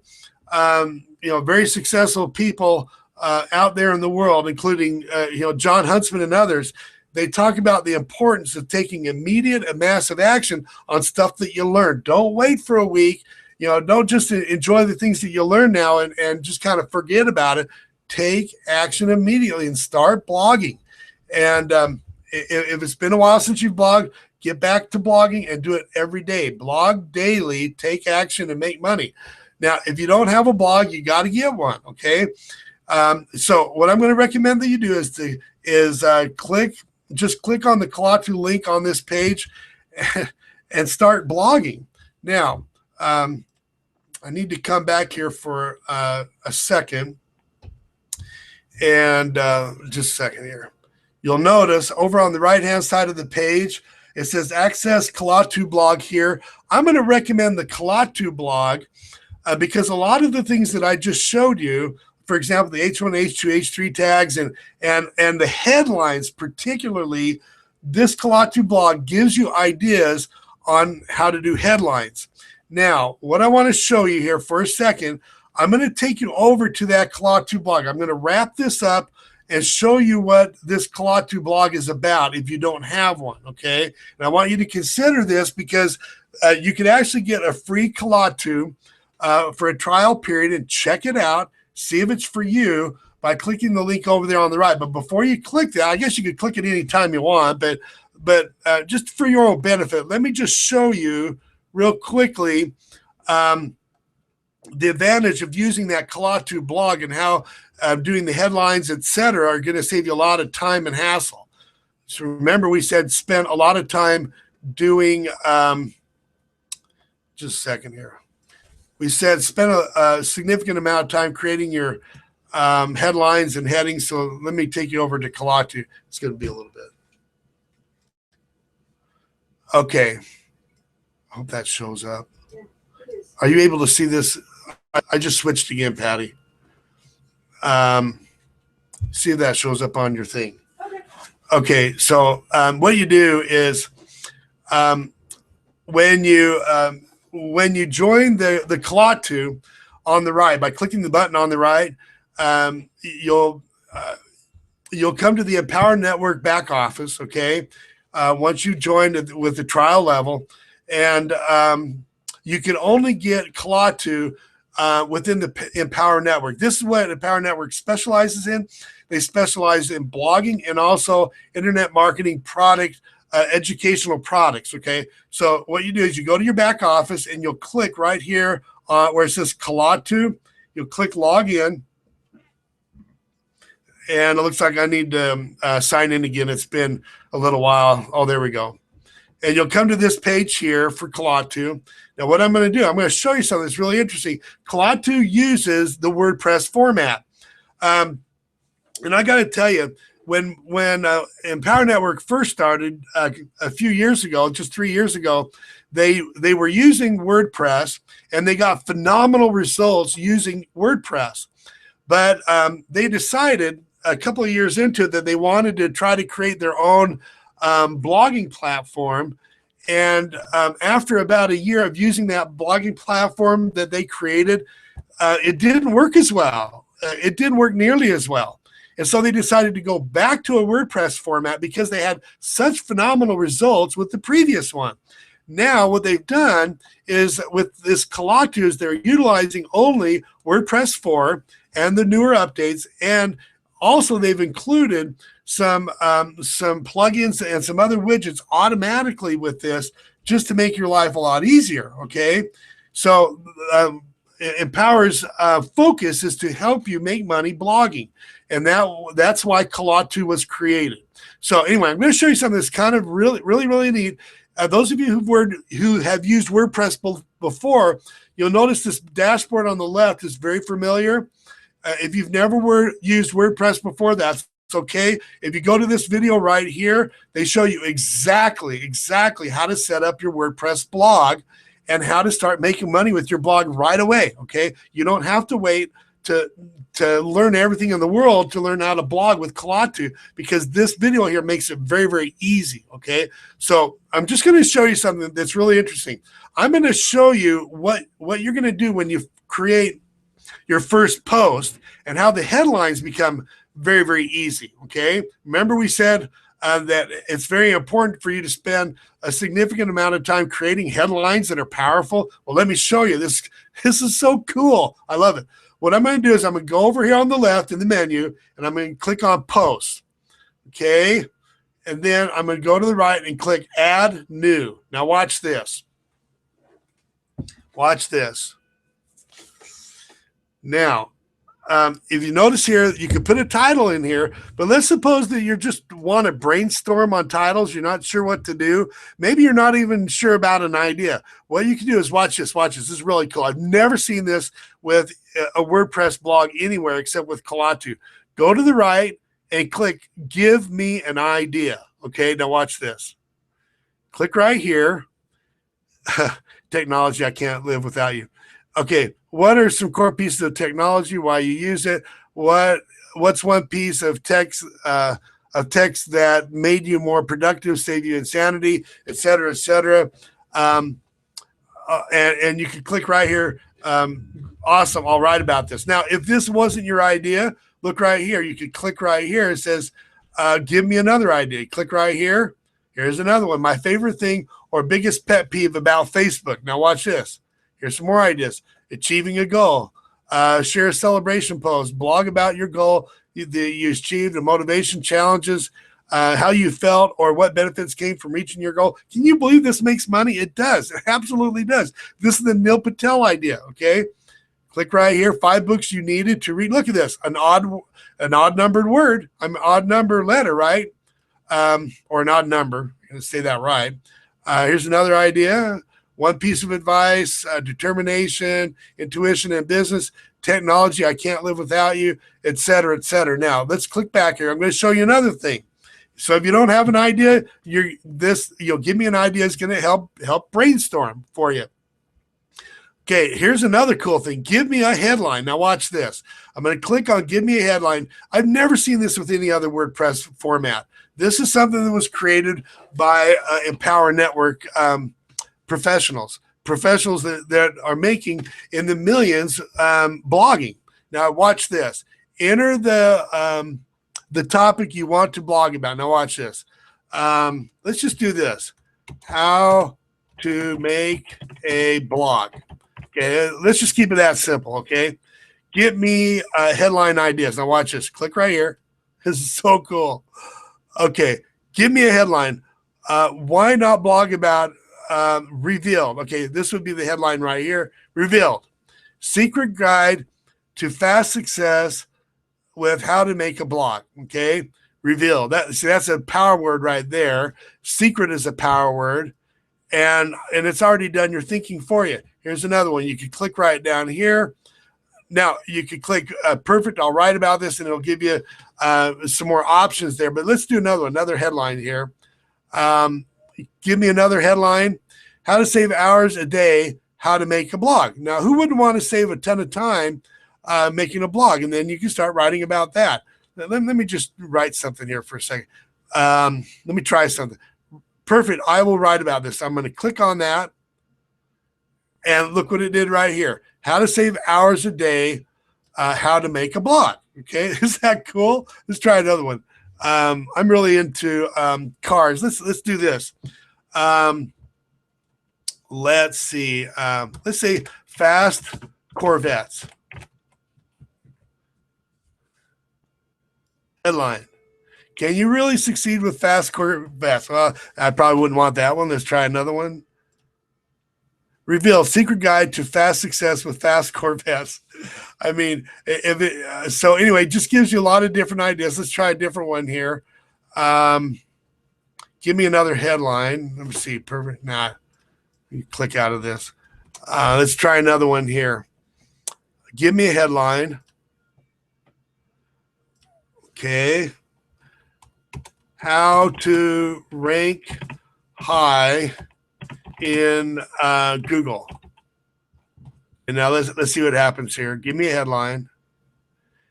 very successful people out there in the world, including John Huntsman and others, they talk about the importance of taking immediate and massive action on stuff that you learn. Don't wait for a week. Don't just enjoy the things that you learn now and just kind of forget about it. Take action immediately and start blogging. And if it's been a while since you've blogged, get back to blogging and do it every day. Blog daily, take action, and make money. Now, if you don't have a blog, you got to get one, okay? So what I'm going to recommend that you do is just click on the Kalatu link on this page and start blogging. Now, I need to come back here for a second. And just a second here. You'll notice over on the right-hand side of the page, it says Access Kalatu blog here. I'm going to recommend the Kalatu blog because a lot of the things that I just showed you, for example, the H1, H2, H3 tags and the headlines particularly, this Kalatu blog gives you ideas on how to do headlines. Now, what I want to show you here for a second, I'm going to take you over to that Kalatu blog. I'm going to wrap this up and show you what this Kalatu blog is about if you don't have one, okay? And I want you to consider this because you can actually get a free Kalatu for a trial period and check it out, see if it's for you by clicking the link over there on the right. But before you click that, I guess you could click it anytime you want, but just for your own benefit, let me just show you real quickly the advantage of using that Kalatu blog and how doing the headlines, etc., are going to save you a lot of time and hassle. So remember, we said spend a lot of time doing, just a second here. We said spend a significant amount of time creating your headlines and headings. So let me take you over to Kalatu. It's going to be a little bit. Okay. I hope that shows up. Are you able to see this? I just switched again, Patty. See if that shows up on your thing. Okay, so what you do is when you join the Kalatu on the right, by clicking the button on the right, you'll come to the Empower Network back office, okay? Once you join with the trial level, and you can only get Kalatu within the Empower Network. This is what Empower Network specializes in. They specialize in blogging and also internet marketing product, educational products, okay? So what you do is you go to your back office and you'll click right here where it says Kalatu. You'll click log in. And it looks like I need to sign in again. It's been a little while. Oh, there we go. And you'll come to this page here for Kalatu. Now, what I'm going to do, I'm going to show you something that's really interesting. Kalatu uses the WordPress format. And I got to tell you, when Empower Network first started a few years ago, just 3 years ago, they were using WordPress, and they got phenomenal results using WordPress. But they decided a couple of years into it that they wanted to try to create their own blogging platform. And after about a year of using that blogging platform that they created, it didn't work as well. It didn't work nearly as well. And so they decided to go back to a WordPress format because they had such phenomenal results with the previous one. Now what they've done is with this Kalatu is they're utilizing only WordPress 4 and the newer updates, and also they've included some plugins and some other widgets automatically with this just to make your life a lot easier, okay? So Empower's focus is to help you make money blogging, and that's why Kalatu was created. So anyway, I'm going to show you something that's kind of really neat. Those of you who have used WordPress before, you'll notice this dashboard on the left is very familiar. If you've never used WordPress before, that's okay. If you go to this video right here, they show you exactly how to set up your WordPress blog and how to start making money with your blog right away, okay? You don't have to wait to learn everything in the world to learn how to blog with Kalatu, because this video here makes it very easy, okay? So I'm just going to show you something that's really interesting. I'm going to show you what you're going to do when you create your first post and how the headlines become very easy, okay? Remember we said that it's very important for you to spend a significant amount of time creating headlines that are powerful. Well, let me show you. This is so cool. I love it. What I'm going to do is I'm going to go over here on the left in the menu, and I'm going to click on post, okay? and then I'm going to go to the right and click Add New. Now watch this. Watch this. Now, if you notice here, you can put a title in here, but let's suppose that you just want to brainstorm on titles. You're not sure what to do. Maybe you're not even sure about an idea. What you can do is watch this. Watch this. This is really cool. I've never seen this with a WordPress blog anywhere except with Kalatu. Go to the right and click Give Me an Idea. Okay, now watch this. Click right here. Technology, I can't live without you. Okay, what are some core pieces of technology? Why you use it? What's one piece of text that made you more productive, saved you insanity, et cetera, et cetera. And you can click right here. Awesome, I'll write about this. Now, if this wasn't your idea, look right here. You could click right here. It says, give me another idea. Click right here. Here's another one. My favorite thing or biggest pet peeve about Facebook. Now watch this. Here's some more ideas. Achieving a goal. Share a celebration post. Blog about your goal that you achieved, the motivation challenges, how you felt, or what benefits came from reaching your goal. Can you believe this makes money? It does. It absolutely does. This is the Neal Patel idea, okay? Click right here. 5 books you needed to read. Look at this. An odd numbered word. I'm an odd number letter, right? Or an odd number. I'm going to say that right. Here's another idea. One piece of advice, determination, intuition in business, technology, I can't live without you, et cetera, et cetera. Now, let's click back here. I'm going to show you another thing. So if you don't have an idea, give me an idea is going to help brainstorm for you. Okay, here's another cool thing. Give me a headline. Now watch this. I'm going to click on Give Me a Headline. I've never seen this with any other WordPress format. This is something that was created by Empower Network professionals that are making in the millions blogging. Now watch this. Enter the topic you want to blog about. Now watch this. Let's just do this. How to make a blog. Okay, let's just keep it that simple. Okay, give me headline ideas. Now watch this. Click right here. This is so cool. Okay, give me a headline. Why not blog about Revealed? Okay, this would be the headline right here. Revealed. Secret guide to fast success with how to make a blog. Okay, Revealed. That's a power word right there. Secret is a power word, and it's already done your thinking for you. Here's another one. You can click right down here. Now, you could click perfect. I'll write about this, and it'll give you some more options there. But let's do another headline here. Give me another headline. How to save hours a day, how to make a blog. Now, who wouldn't want to save a ton of time making a blog? And then you can start writing about that. Let me just write something here for a second. Let me try something. Perfect. I will write about this. I'm going to click on that. And look what it did right here. How to save hours a day, how to make a blog. Okay, is that cool? Let's try another one. I'm really into cars. Let's do this. Let's see. Let's say fast Corvettes. Headline. Can you really succeed with fast Corvettes? Well, I probably wouldn't want that one. Let's try another one. Reveal secret guide to fast success with fast Corvettes. I mean, so anyway, just gives you a lot of different ideas. Let's try a different one here. Give me another headline. Let me see. Perfect. Nah, you click out of this. Let's try another one here. Give me a headline. Okay. How to rank high in Google. And now let's see what happens here. Give me a headline.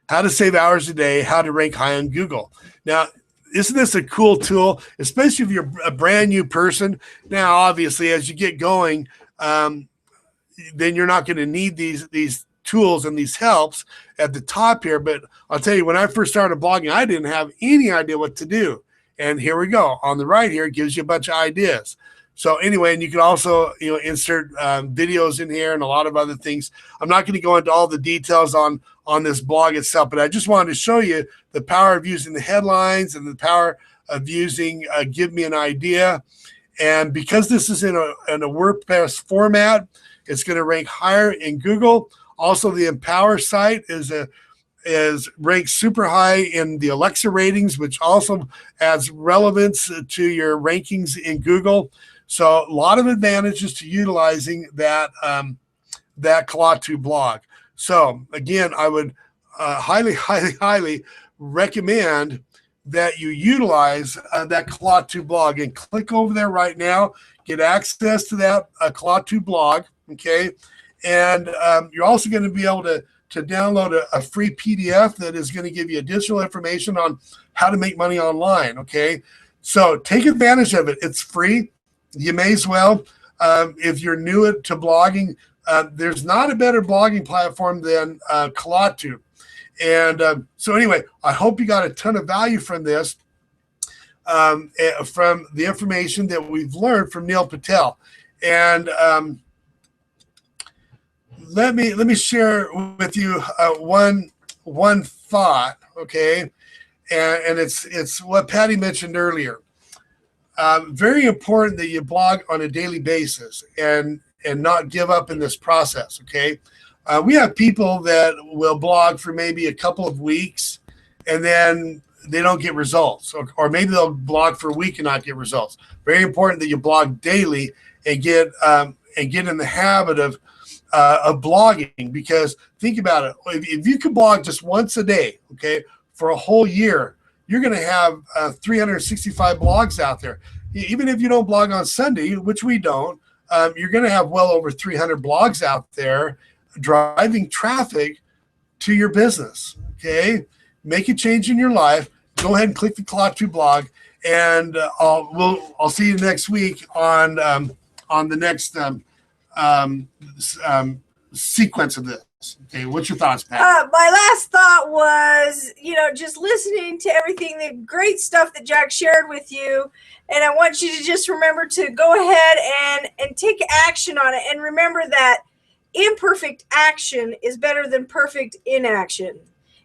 How to save hours a day, how to rank high on Google. Now, isn't this a cool tool, especially if you're a brand new person? Now, obviously, as you get going, then you're not going to need these tools and these helps at the top here. But I'll tell you, when I first started blogging, I didn't have any idea what to do. And here we go. On the right here, it gives you a bunch of ideas. So anyway, and you can also, insert videos in here and a lot of other things. I'm not going to go into all the details on this blog itself, but I just wanted to show you the power of using the headlines and the power of using Give Me an Idea. And because this is in a WordPress format, it's going to rank higher in Google. Also, the Empower site is ranked super high in the Alexa ratings, which also adds relevance to your rankings in Google. So a lot of advantages to utilizing that Klaatu blog. So again, I would highly recommend that you utilize that Klaatu blog, and click over there right now, get access to that Klaatu blog, okay? And you're also going to be able to download a free PDF that is going to give you additional information on how to make money online, okay? So take advantage of it. It's free. You may as well. If you're new to blogging, there's not a better blogging platform than Klaatu. And so anyway, I hope you got a ton of value from this, from the information that we've learned from Neal Patel. And let me share with you one thought, okay? And it's what Patty mentioned earlier. Very important that you blog on a daily basis and not give up in this process, okay? We have people that will blog for maybe a couple of weeks and then they don't get results, or maybe they'll blog for a week and not get results. Very important that you blog daily and get in the habit of blogging, because think about it. If you could blog just once a day, okay, for a whole year, you're going to have 365 blogs out there. Even if you don't blog on Sunday, which we don't, you're going to have well over 300 blogs out there driving traffic to your business, okay? Make a change in your life. Go ahead and click the Klaatu blog, and I'll see you next week on the next sequence of this. Okay, what's your thoughts, Pat? My last thought was, just listening to everything, the great stuff that Jack shared with you, and I want you to just remember to go ahead and take action on it, and remember that imperfect action is better than perfect inaction.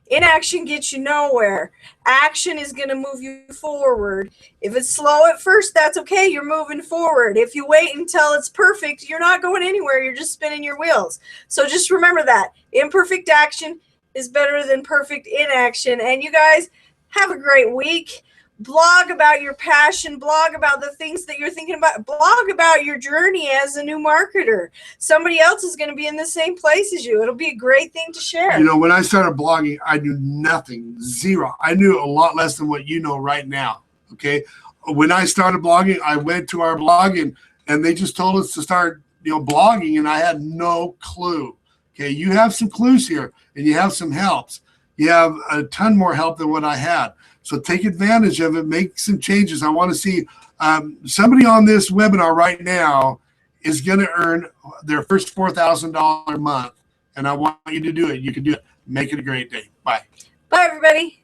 Inaction gets you nowhere. Action is going to move you forward. If it's slow at first, that's okay. You're moving forward. If you wait until it's perfect, you're not going anywhere. You're just spinning your wheels. So just remember that. Imperfect action is better than perfect inaction. And you guys have a great week. Blog about your passion. Blog about the things that you're thinking about. Blog about your journey as a new marketer. Somebody else is going to be in the same place as you. It'll be a great thing to share. When I started blogging, I knew nothing, zero. I knew a lot less than what you know right now, okay? When I started blogging, I went to our blog and they just told us to start, blogging, and I had no clue. Okay, you have some clues here, and you have some helps. You have a ton more help than what I had. So take advantage of it. Make some changes. I want to see somebody on this webinar right now is going to earn their first $4,000 a month, and I want you to do it. You can do it. Make it a great day. Bye. Bye, everybody.